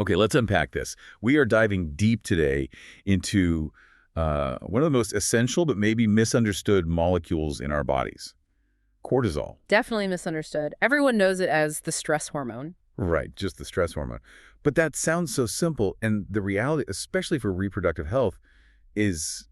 Okay, let's unpack this. We are diving deep today into one of the most essential but maybe misunderstood molecules in our bodies, cortisol. Definitely misunderstood. Everyone knows it as the stress hormone. Right, just the stress hormone. But that sounds so simple, and the reality, especially for reproductive health, is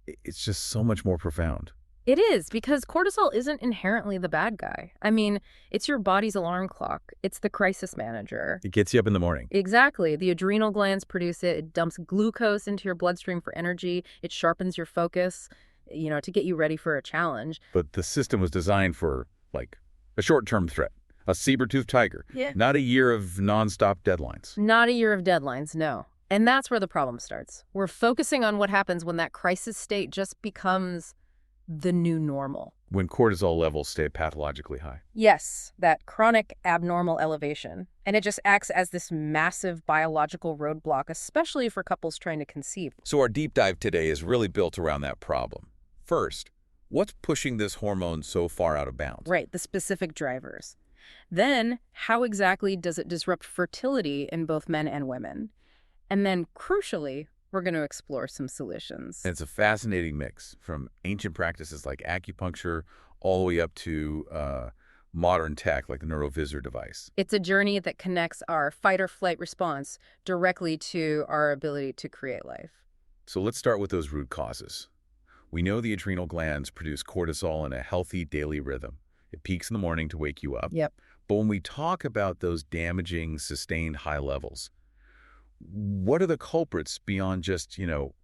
it's just so much more profound. It is, because cortisol isn't inherently the bad guy. I mean, it's your body's alarm clock. It's the crisis manager. It gets you up in the morning. Exactly. The adrenal glands produce it. It dumps glucose into your bloodstream for energy. It sharpens your focus, to get you ready for a challenge. But the system was designed for, like, a short-term threat, a saber-toothed tiger, Yeah. not a year of nonstop deadlines. Not a year of deadlines, no. And that's where the problem starts. We're focusing on what happens when that crisis state just becomes the new normal. When cortisol levels stay pathologically high. Yes, that chronic abnormal elevation. And it just acts as this massive biological roadblock, especially for couples trying to conceive. So our deep dive today is really built around that problem. First, what's pushing this hormone so far out of bounds? Right, the specific drivers. Then, how exactly does it disrupt fertility in both men and women? And then, crucially, we're going to explore some solutions. And it's a fascinating mix, from ancient practices like acupuncture all the way up to modern tech like the neurovisor device. It's a journey that connects our fight-or-flight response directly to our ability to create life. So let's start with those root causes. We know the adrenal glands produce cortisol in a healthy daily rhythm. It peaks in the morning to wake you up. Yep. But when we talk about those damaging, sustained high levels, what are the culprits beyond just,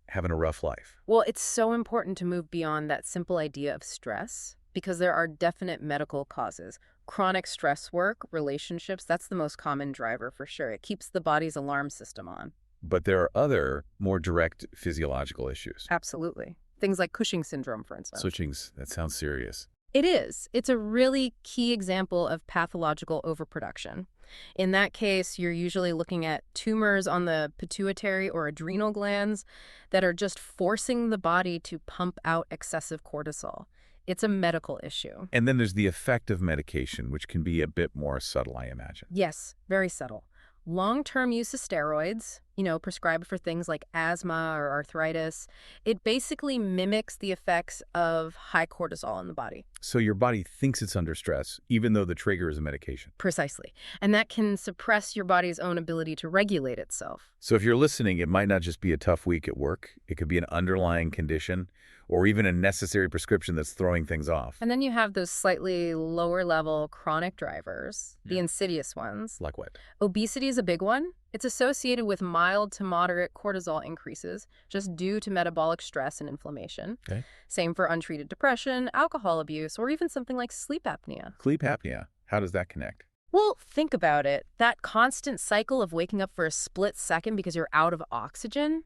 having a rough life? Well, it's so important to move beyond that simple idea of stress because there are definite medical causes. Chronic stress work, relationships, that's the most common driver for sure. It keeps the body's alarm system on. But there are other, more direct physiological issues. Absolutely. Things like Cushing's syndrome, for instance. Cushing's, that sounds serious. It is. It's a really key example of pathological overproduction. In that case, you're usually looking at tumors on the pituitary or adrenal glands that are just forcing the body to pump out excessive cortisol. It's a medical issue. And then there's the effect of medication, which can be a bit more subtle, I imagine. Yes, very subtle. Long-term use of steroids, prescribed for things like asthma or arthritis, it basically mimics the effects of high cortisol in the body. So your body thinks it's under stress, even though the trigger is a medication. Precisely. And that can suppress your body's own ability to regulate itself. So if you're listening, it might not just be a tough week at work. It could be an underlying condition or even a necessary prescription that's throwing things off. And then you have those slightly lower-level chronic drivers, the insidious ones. Like what? Obesity is a big one. It's associated with mild to moderate cortisol increases just due to metabolic stress and inflammation. Okay. Same for untreated depression, alcohol abuse, or even something like sleep apnea. Sleep apnea. How does that connect? Well, think about it. That constant cycle of waking up for a split second because you're out of oxygen,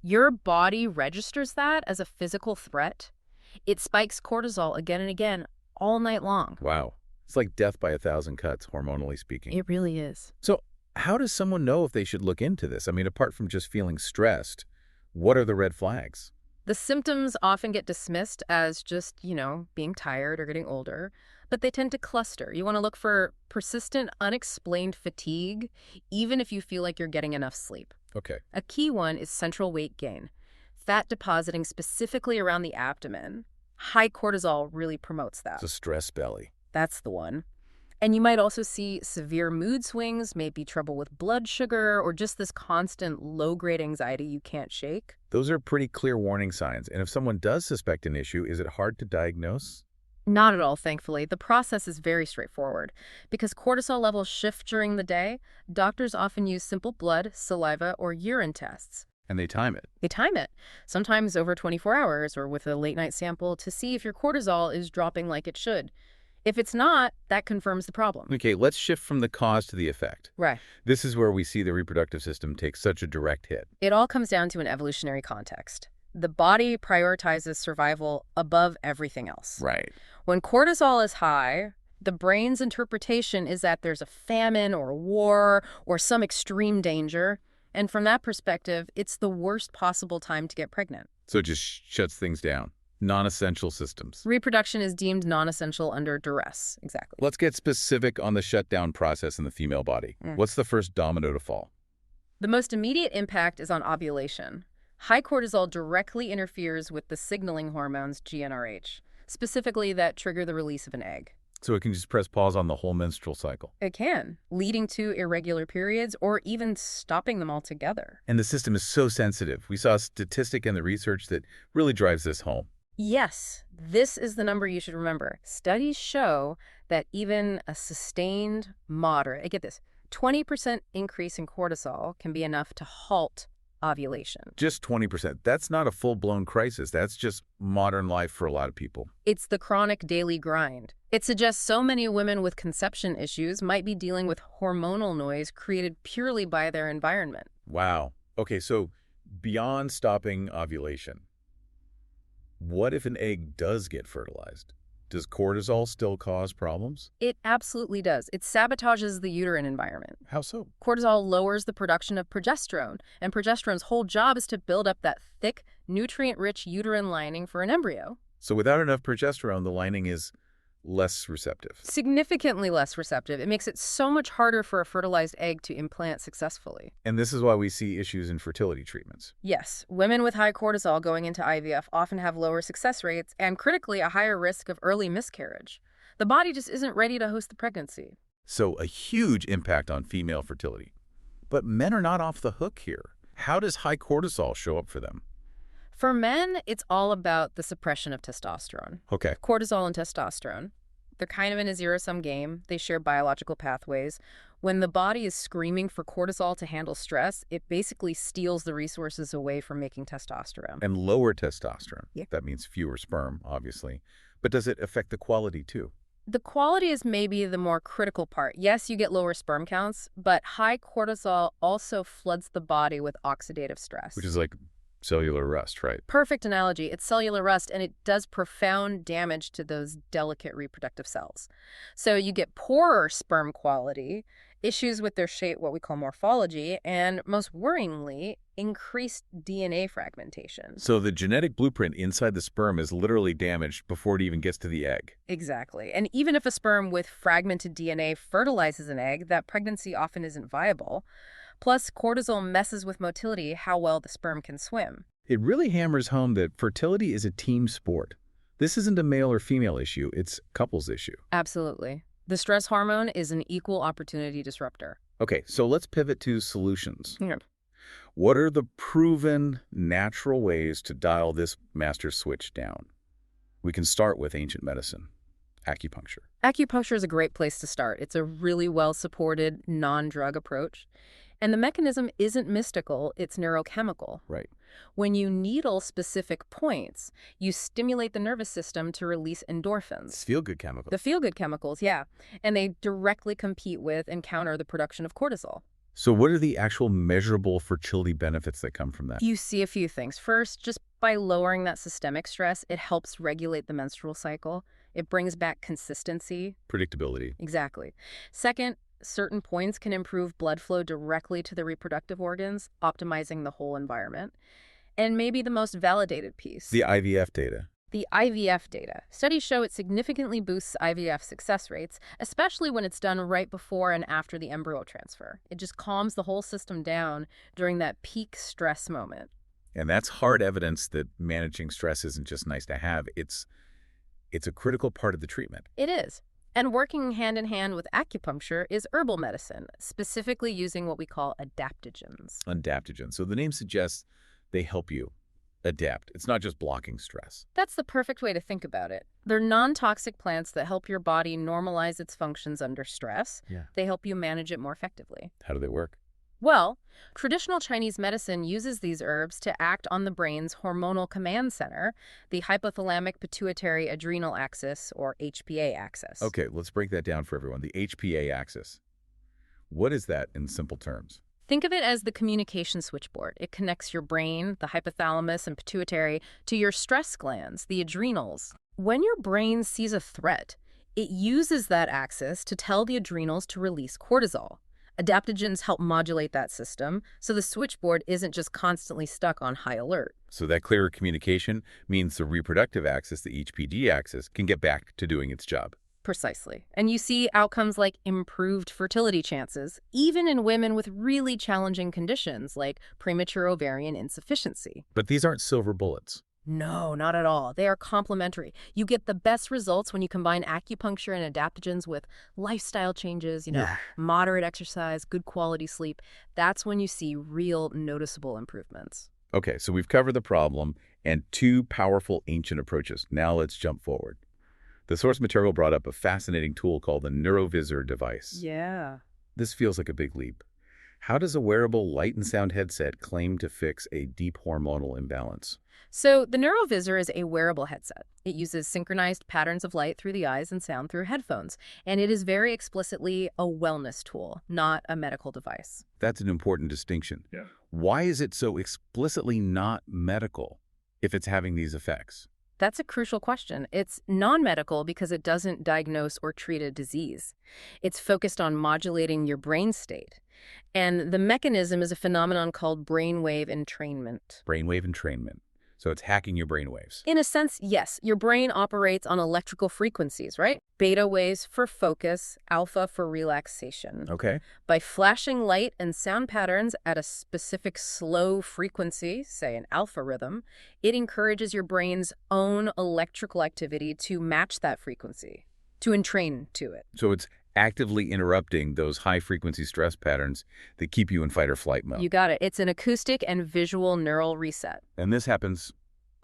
your body registers that as a physical threat. It spikes cortisol again and again all night long. Wow. It's like death by 1,000 cuts, hormonally speaking. It really is. So how does someone know if they should look into this? I mean, apart from just feeling stressed, what are the red flags? The symptoms often get dismissed as just, being tired or getting older, but they tend to cluster. You want to look for persistent, unexplained fatigue, even if you feel like you're getting enough sleep. Okay. A key one is central weight gain, fat depositing specifically around the abdomen. High cortisol really promotes that. It's a stress belly. That's the one. And you might also see severe mood swings, maybe trouble with blood sugar, or just this constant low-grade anxiety you can't shake. Those are pretty clear warning signs. And if someone does suspect an issue, is it hard to diagnose? Not at all, thankfully. The process is very straightforward. Because cortisol levels shift during the day, doctors often use simple blood, saliva, or urine tests. And they time it. They time it, sometimes over 24 hours or with a late-night sample to see if your cortisol is dropping like it should. If it's not, that confirms the problem. Okay, let's shift from the cause to the effect. Right. This is where we see the reproductive system take such a direct hit. It all comes down to an evolutionary context. The body prioritizes survival above everything else. Right. When cortisol is high, the brain's interpretation is that there's a famine or a war or some extreme danger. And from that perspective, it's the worst possible time to get pregnant. So it just shuts things down. Non-essential systems. Reproduction is deemed non-essential under duress. Exactly. Let's get specific on the shutdown process in the female body. What's the first domino to fall? The most immediate impact is on ovulation. High cortisol directly interferes with the signaling hormones GnRH, specifically that trigger the release of an egg. So it can just press pause on the whole menstrual cycle. It can, leading to irregular periods or even stopping them altogether. And the system is so sensitive. We saw a statistic in the research that really drives this home. Yes, this is the number you should remember. Studies show that even a sustained, moderate, get this, 20% increase in cortisol can be enough to halt ovulation. Just 20%. That's not a full-blown crisis. That's just modern life for a lot of people. It's the chronic daily grind. It suggests so many women with conception issues might be dealing with hormonal noise created purely by their environment. Wow. Okay, so beyond stopping ovulation, what if an egg does get fertilized? Does cortisol still cause problems? It absolutely does. It sabotages the uterine environment. How so? Cortisol lowers the production of progesterone, and progesterone's whole job is to build up that thick, nutrient-rich uterine lining for an embryo. So without enough progesterone, the lining is less receptive. Significantly less receptive. It makes it so much harder for a fertilized egg to implant successfully. And this is why we see issues in fertility treatments. Yes, women with high cortisol going into IVF often have lower success rates and, critically, a higher risk of early miscarriage. The body just isn't ready to host the pregnancy. So a huge impact on female fertility. But men are not off the hook here. How does high cortisol show up for them? For men, it's all about the suppression of testosterone. Okay. Cortisol and testosterone, they're kind of in a zero-sum game. They share biological pathways. When the body is screaming for cortisol to handle stress, it basically steals the resources away from making testosterone. And lower testosterone. Yeah. That means fewer sperm, obviously. But does it affect the quality too? The quality is maybe the more critical part. Yes, you get lower sperm counts, but high cortisol also floods the body with oxidative stress. Which is like cellular rust, right? Perfect analogy. It's cellular rust, and it does profound damage to those delicate reproductive cells. So you get poorer sperm quality, issues with their shape, what we call morphology, and most worryingly, increased DNA fragmentation. So the genetic blueprint inside the sperm is literally damaged before it even gets to the egg. Exactly. And even if a sperm with fragmented DNA fertilizes an egg, that pregnancy often isn't viable. Plus, cortisol messes with motility, how well the sperm can swim. It really hammers home that fertility is a team sport. This isn't a male or female issue, it's a couples issue. Absolutely. The stress hormone is an equal opportunity disruptor. Okay, so let's pivot to solutions. Yeah. What are the proven natural ways to dial this master switch down? We can start with ancient medicine, acupuncture. Acupuncture is a great place to start. It's a really well-supported, non-drug approach. And the mechanism isn't mystical, it's neurochemical. Right. When you needle specific points, you stimulate the nervous system to release endorphins. It's feel-good chemicals. The feel-good chemicals, yeah. And they directly compete with and counter the production of cortisol. So what are the actual measurable fertility benefits that come from that? You see a few things. First, just by lowering that systemic stress, it helps regulate the menstrual cycle. It brings back consistency. Predictability. Exactly. Second, certain points can improve blood flow directly to the reproductive organs, optimizing the whole environment. And maybe the most validated piece. The IVF data. The IVF data. Studies show it significantly boosts IVF success rates, especially when it's done right before and after the embryo transfer. It just calms the whole system down during that peak stress moment. And that's hard evidence that managing stress isn't just nice to have. It's a critical part of the treatment. It is. And working hand in hand with acupuncture is herbal medicine, specifically using what we call adaptogens. Adaptogens. So the name suggests they help you adapt. It's not just blocking stress. That's the perfect way to think about it. They're non-toxic plants that help your body normalize its functions under stress. Yeah. They help you manage it more effectively. How do they work? Well, traditional Chinese medicine uses these herbs to act on the brain's hormonal command center, the hypothalamic pituitary adrenal axis, or HPA axis. Okay, let's break that down for everyone. The HPA axis. What is that in simple terms? Think of it as the communication switchboard. It connects your brain, the hypothalamus and pituitary, to your stress glands, the adrenals. When your brain sees a threat, it uses that axis to tell the adrenals to release cortisol, Adaptogens help modulate that system, so the switchboard isn't just constantly stuck on high alert. So that clearer communication means the reproductive axis, the HPG axis, can get back to doing its job. Precisely. And you see outcomes like improved fertility chances, even in women with really challenging conditions like premature ovarian insufficiency. But these aren't silver bullets. No, not at all. They are complementary. You get the best results when you combine acupuncture and adaptogens with lifestyle changes, Yeah. moderate exercise, good quality sleep. That's when you see real noticeable improvements. Okay, so we've covered the problem and two powerful ancient approaches. Now let's jump forward. The source material brought up a fascinating tool called the neurovisor device. Yeah. This feels like a big leap. How does a wearable light and sound headset claim to fix a deep hormonal imbalance? So the NeuroVisor is a wearable headset. It uses synchronized patterns of light through the eyes and sound through headphones, and it is very explicitly a wellness tool, not a medical device. That's an important distinction. Yeah. Why is it so explicitly not medical if it's having these effects? That's a crucial question. It's non-medical because it doesn't diagnose or treat a disease. It's focused on modulating your brain state. And the mechanism is a phenomenon called brainwave entrainment. Brainwave entrainment. So it's hacking your brainwaves. In a sense, yes, your brain operates on electrical frequencies, right? Beta waves for focus, alpha for relaxation. Okay. By flashing light and sound patterns at a specific slow frequency, say an alpha rhythm, it encourages your brain's own electrical activity to match that frequency, to entrain to it. So it's actively interrupting those high-frequency stress patterns that keep you in fight or flight mode. You got it. It's an acoustic and visual neural reset. And this happens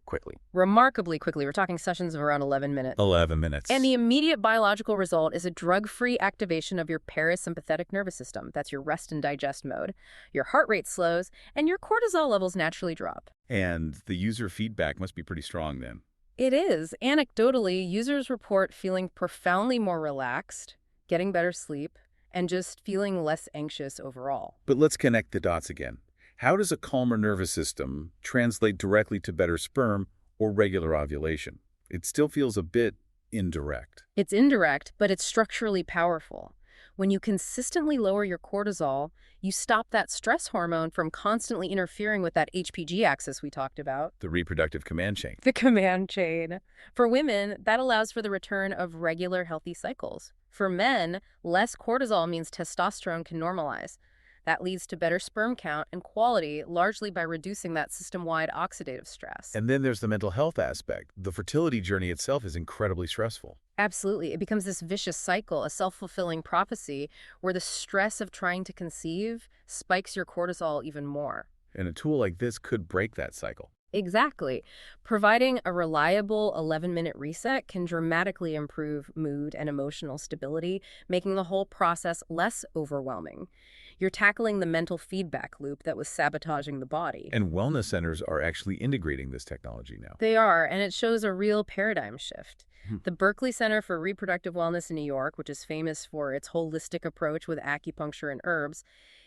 quickly. Remarkably quickly. We're talking sessions of around 11 minutes. 11 minutes. And the immediate biological result is a drug-free activation of your parasympathetic nervous system. That's your rest and digest mode. Your heart rate slows, and your cortisol levels naturally drop. And the user feedback must be pretty strong then. It is. Anecdotally, users report feeling profoundly more relaxed, getting better sleep, and just feeling less anxious overall. But let's connect the dots again. How does a calmer nervous system translate directly to better sperm or regular ovulation? It still feels a bit indirect. It's indirect, but it's structurally powerful. When you consistently lower your cortisol, you stop that stress hormone from constantly interfering with that HPG axis we talked about. The reproductive command chain. The command chain. For women, that allows for the return of regular healthy cycles. For men, less cortisol means testosterone can normalize. That leads to better sperm count and quality, largely by reducing that system-wide oxidative stress. And then there's the mental health aspect. The fertility journey itself is incredibly stressful. Absolutely. It becomes this vicious cycle, a self-fulfilling prophecy, where the stress of trying to conceive spikes your cortisol even more. And a tool like this could break that cycle. Exactly. Providing a reliable 11-minute reset can dramatically improve mood and emotional stability, making the whole process less overwhelming. You're tackling the mental feedback loop that was sabotaging the body. And wellness centers are actually integrating this technology now. They are, and it shows a real paradigm shift. Hmm. The Berkeley Center for Reproductive Wellness in New York, which is famous for its holistic approach with acupuncture and herbs,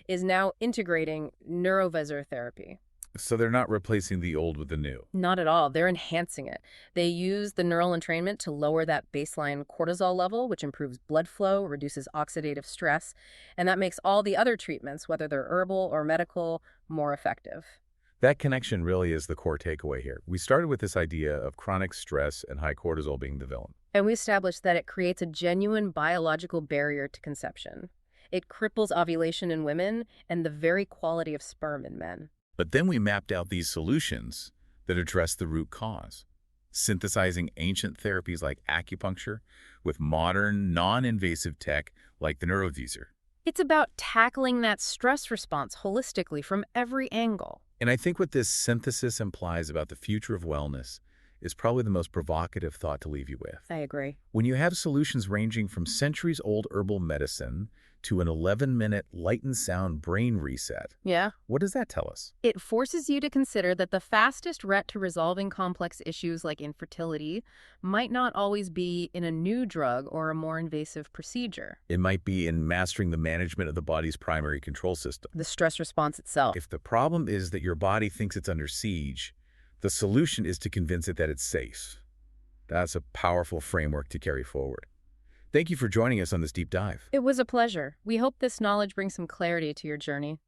is now integrating neurovisor therapy. So they're not replacing the old with the new. Not at all. They're enhancing it. They use the neural entrainment to lower that baseline cortisol level, which improves blood flow, reduces oxidative stress, and that makes all the other treatments, whether they're herbal or medical, more effective. That connection really is the core takeaway here. We started with this idea of chronic stress and high cortisol being the villain. And we established that it creates a genuine biological barrier to conception. It cripples ovulation in women and the very quality of sperm in men. But then we mapped out these solutions that address the root cause, synthesizing ancient therapies like acupuncture with modern, non-invasive tech like the neurovisor. It's about tackling that stress response holistically from every angle. And I think what this synthesis implies about the future of wellness is probably the most provocative thought to leave you with. I agree. When you have solutions ranging from centuries-old herbal medicine to an 11-minute light and sound brain reset, Yeah. what does that tell us? It forces you to consider that the fastest route to resolving complex issues like infertility might not always be in a new drug or a more invasive procedure. It might be in mastering the management of the body's primary control system. The stress response itself. If the problem is that your body thinks it's under siege, the solution is to convince it that it's safe. That's a powerful framework to carry forward. Thank you for joining us on this deep dive. It was a pleasure. We hope this knowledge brings some clarity to your journey.